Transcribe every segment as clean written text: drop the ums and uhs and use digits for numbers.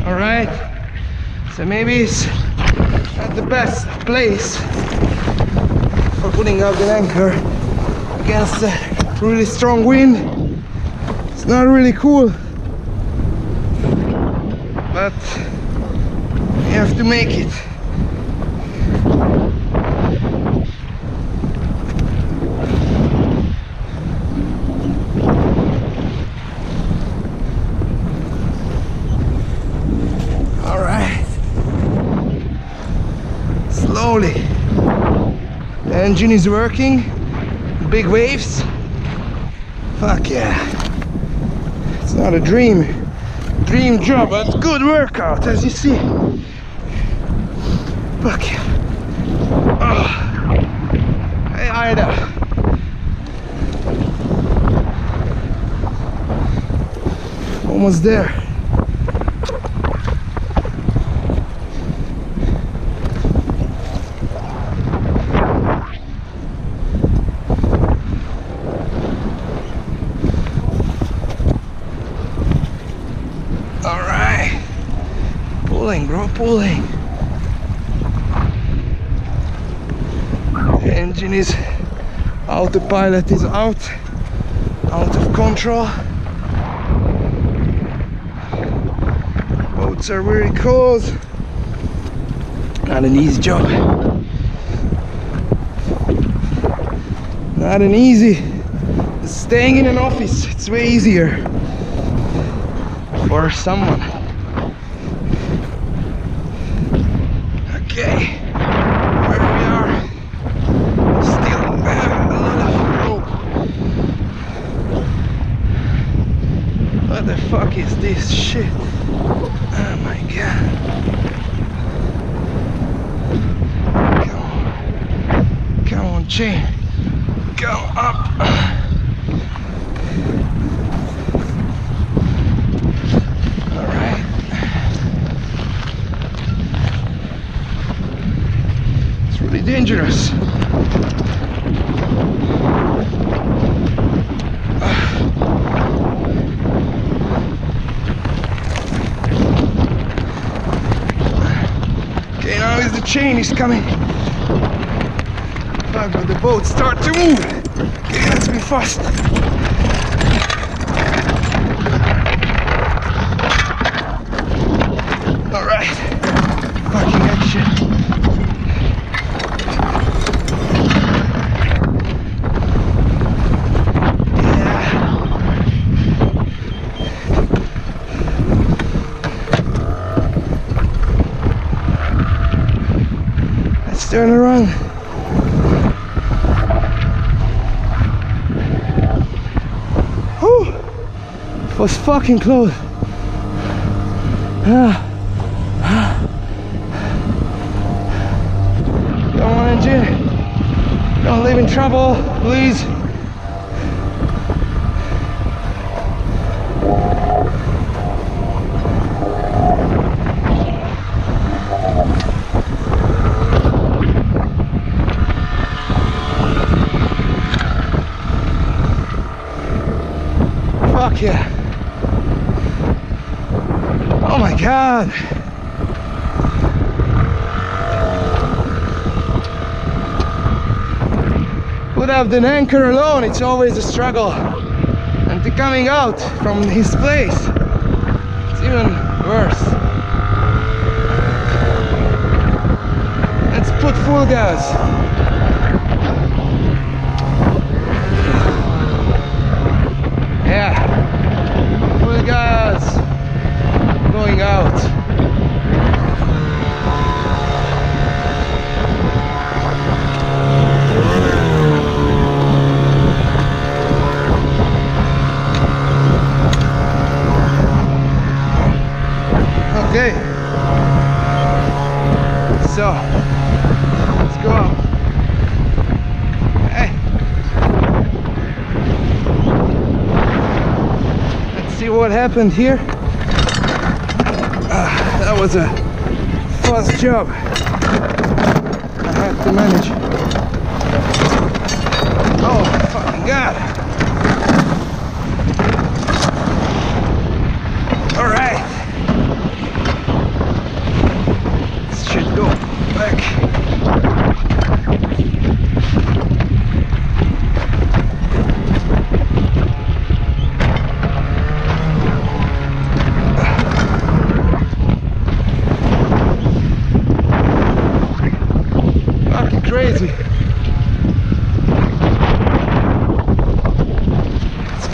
All right, so maybe it's not the best place for putting out the anchor against a really strong wind. It's not really cool, but you have to make it. All right, slowly. The engine is working. Big waves. Fuck yeah. It's not a dream job, but good workout, as you see. Fuck yeah. Oh. Hey Ida. Almost there. Pulling, bro, pulling. The engine is autopilot is out of control. Boats are very close. Not an easy job. Not an easy. Staying in an office, it's way easier for someone. Okay, where we are, still have a lot of rope. What the fuck is this shit? Oh my god. Come on, chain. Go up. Dangerous. Okay, now is the chain is coming. Fuck, but the boat start to move. Okay, let's be fast. All right, fucking action. Turn around. Whew. It was fucking close. Come on, engine. Don't leave in trouble, please. Fuck yeah. Oh my god. Without an anchor alone, it's always a struggle. And the coming out from his place, it's even worse. Let's put full gas. Yeah, full gas, going out. Okay, so let's go out. Hey, let's see what happened here. That was a fast job. I have to manage. Oh fucking god. All right.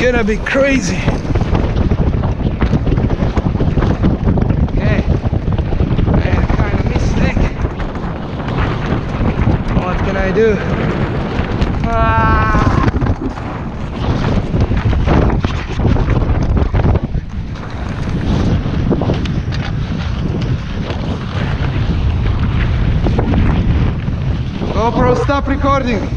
gonna be crazy. Okay, I had kind of mistake. What can I do? GoPro, stop recording.